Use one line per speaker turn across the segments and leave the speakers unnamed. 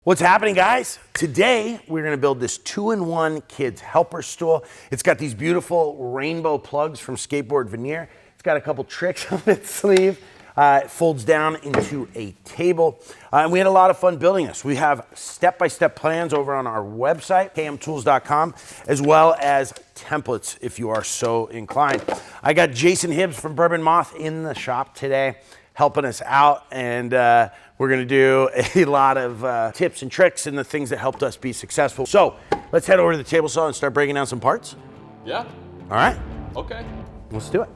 What's happening, guys? Today, we're gonna build this 2-in-1 kids helper stool. It's got these beautiful rainbow plugs from Skateboard Veneer. It's got a couple tricks on its sleeve. It folds down into a table. And we had a lot of fun building this. We have step-by-step plans over on our website, kmtools.com, as well as templates if you are so inclined. I got Jason Hibbs from Bourbon Moth in the shop today, helping us out, and we're gonna do a lot of tips and tricks and the things that helped us be successful. So let's head over to the table saw and start breaking down some parts.
Yeah.
All right.
Okay.
Let's do it.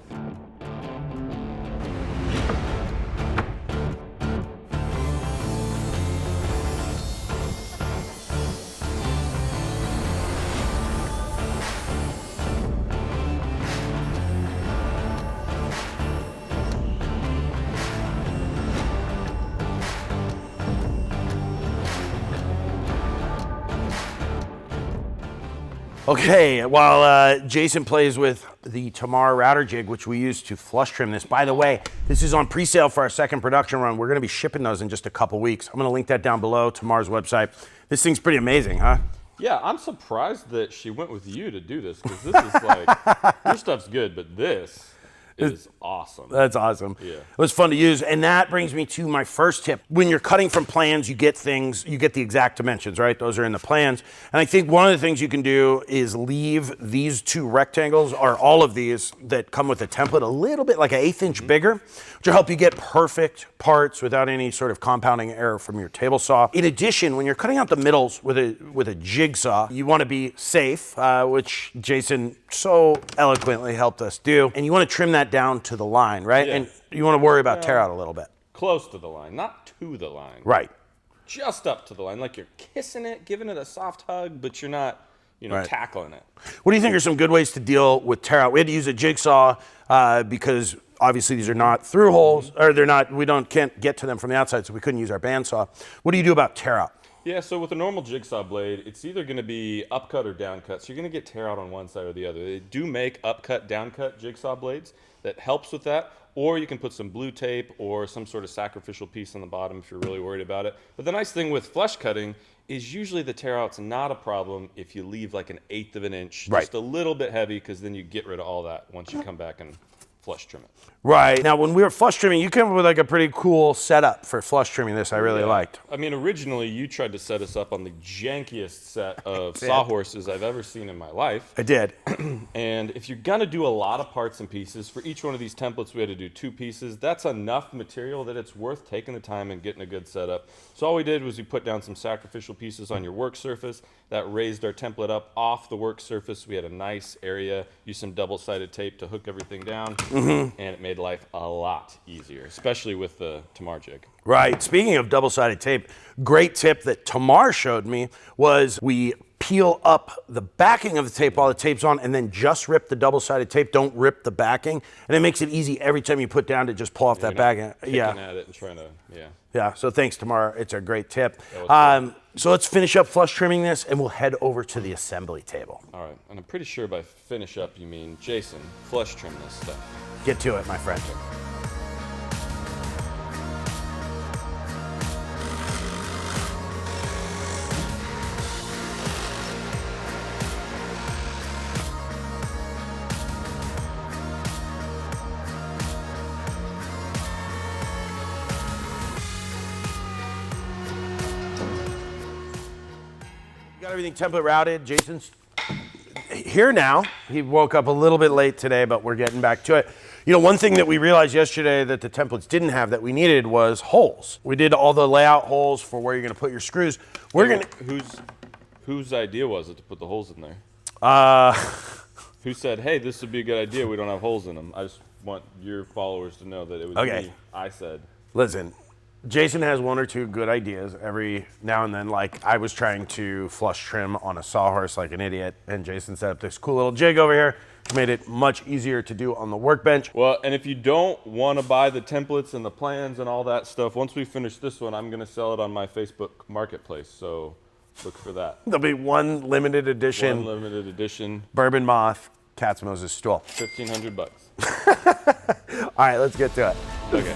Okay, while Jason plays with the Tamar router jig, which we use to flush trim this. By the way, this is on pre-sale for our second production run. We're gonna be shipping those in just a couple weeks. I'm gonna link that down below, Tamar's website. This thing's pretty amazing, huh?
Yeah, I'm surprised that she went with you to do this, because this is like, your stuff's good, but this is awesome.
That's awesome.
Yeah.
It was fun to use. And that brings me to my first tip. When you're cutting from plans, you get things, you get the exact dimensions, right? Those are in the plans. And I think one of the things you can do is leave these two rectangles, or all of these that come with a template, a little bit like an 1/8 inch bigger, which will help you get perfect parts without any sort of compounding error from your table saw. In addition, when you're cutting out the middles with a jigsaw, you want to be safe, which Jason so eloquently helped us do. And you want to trim that down to the line, right?
Yeah.
And you want to worry about tear out a little bit.
Close to the line, not to the line.
Right.
Just up to the line, like you're kissing it, giving it a soft hug, but you're not,
Right.
tackling it.
What do you think are some good ways to deal with tear out? We had to use a jigsaw because obviously these are not through holes, or can't get to them from the outside, so we couldn't use our bandsaw. What do you do about tear out?
Yeah, so with a normal jigsaw blade, it's either going to be upcut or downcut. So you're going to get tear out on one side or the other. They do make upcut, downcut jigsaw blades that helps with that. Or you can put some blue tape or some sort of sacrificial piece on the bottom if you're really worried about it. But the nice thing with flush cutting is usually the tear out's not a problem if you leave like an 1/8 of an inch,
Right.
just a little bit heavy, because then you get rid of all that once you come back and flush trim it.
Right. Now, when we were flush trimming, you came up with like a pretty cool setup for flush trimming this. I really liked.
I mean, originally you tried to set us up on the jankiest set of sawhorses I've ever seen in my life.
I did.
And if you're gonna do a lot of parts and pieces, for each one of these templates we had to do 2 pieces. That's enough material that it's worth taking the time and getting a good setup. So all we did was we put down some sacrificial pieces on your work surface that raised our template up off the work surface. We had a nice area, used some double-sided tape to hook everything down, and it made life a lot easier, especially with the Tamar jig.
Right. Speaking of double-sided tape, great tip that Tamar showed me was we peel up the backing of the tape while the tape's on, and then just rip the double-sided tape. Don't rip the backing, and it makes it easy every time you put down to just pull off that backing.
Picking at it and trying to,
Yeah. So thanks, Tamar. It's a great tip. So let's finish up flush trimming this, and we'll head over to the assembly table.
All right, and I'm pretty sure by finish up you mean Jason, flush trim this stuff.
Get to it, my friend. Got everything template routed. Jason's here now. He woke up a little bit late today, but we're getting back to it. You know, one thing that we realized yesterday that the templates didn't have that we needed was holes. We did all the layout holes for where you're gonna put your screws.
Whose idea was it to put the holes in there? Who said, hey, this would be a good idea, we don't have holes in them? I just want your followers to know that it was me. I said.
Listen, Jason has 1 or 2 good ideas every now and then. Like, I was trying to flush trim on a sawhorse like an idiot, and Jason set up this cool little jig over here, which made it much easier to do on the workbench.
Well, and if you don't want to buy the templates and the plans and all that stuff, once we finish this one, I'm going to sell it on my Facebook marketplace, so look for that.
There'll be one limited edition Bourbon Moth Katz-Moses stool.
$1,500.
All right, let's get to it.
Okay.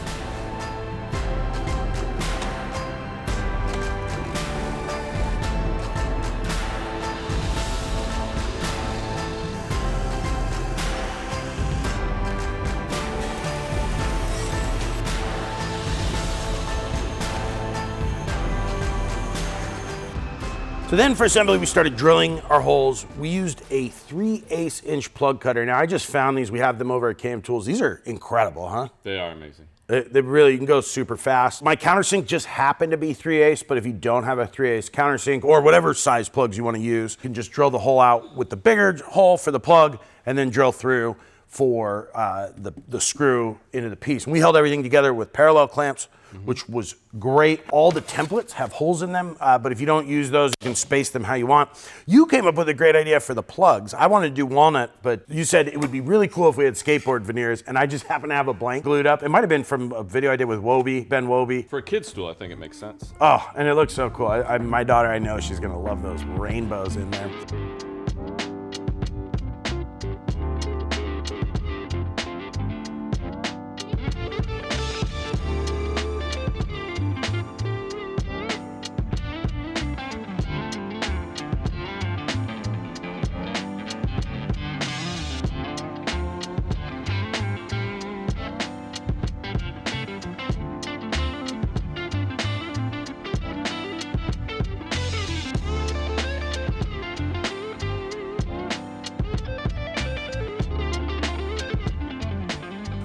So then for assembly, we started drilling our holes. We used a 3/8 inch plug cutter. Now I just found these. We have them over at KM Tools. These are incredible, huh?
They are amazing.
They really, you can go super fast. My countersink just happened to be 3/8, but if you don't have a 3/8 countersink or whatever size plugs you want to use, you can just drill the hole out with the bigger hole for the plug and then drill through for the screw into the piece. And we held everything together with parallel clamps, which was great. All the templates have holes in them, but if you don't use those, you can space them how you want. You came up with a great idea for the plugs. I wanted to do walnut, but you said it would be really cool if we had skateboard veneers, and I just happen to have a blank glued up. It might have been from a video I did with Ben Wobie.
For a kid's stool, I think it makes sense.
Oh, and it looks so cool. My daughter, I know she's gonna love those rainbows in there.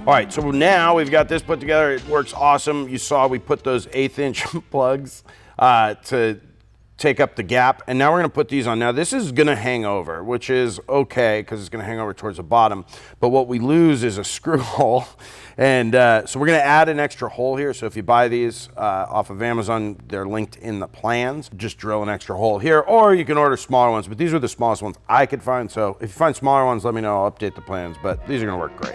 All right, so now we've got this put together. It works awesome. You saw we put those 1/8 inch plugs to take up the gap. And now we're gonna put these on. Now this is gonna hang over, which is okay, because it's gonna hang over towards the bottom. But what we lose is a screw hole. And so we're gonna add an extra hole here. So if you buy these off of Amazon, they're linked in the plans. Just drill an extra hole here, or you can order smaller ones. But these were the smallest ones I could find. So if you find smaller ones, let me know, I'll update the plans. But these are gonna work great.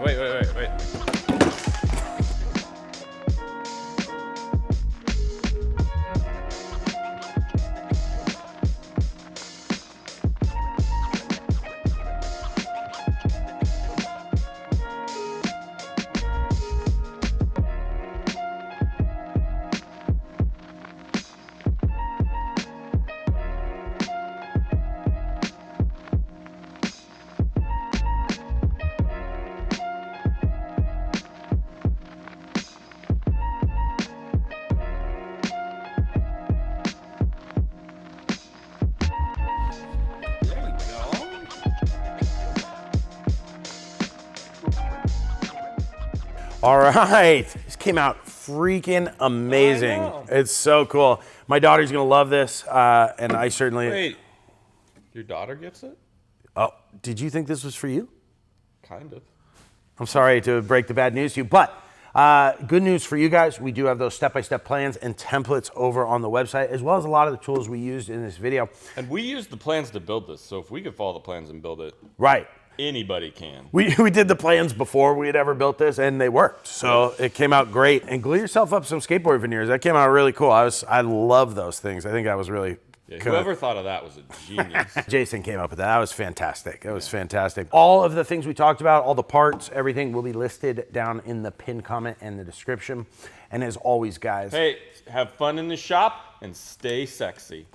Wait.
All right, this came out freaking amazing. It's so cool. My daughter's gonna love this, and I certainly.
Wait, your daughter gets it?
Oh, did you think this was for you?
Kind of.
I'm sorry to break the bad news to you, but good news for you guys. We do have those step-by-step plans and templates over on the website, as well as a lot of the tools we used in this video.
And we used the plans to build this, so if we could follow the plans and build it,
right.
Anybody can.
We did the plans before we had ever built this, and they worked. So it came out great. And glue yourself up some skateboard veneers. That came out really cool. I love those things. I think that was really
Yeah, whoever thought of that was a genius.
Jason came up with that. That was fantastic. That was fantastic. All of the things we talked about, all the parts, everything will be listed down in the pinned comment and the description. And as always, guys.
Hey, have fun in the shop and stay sexy.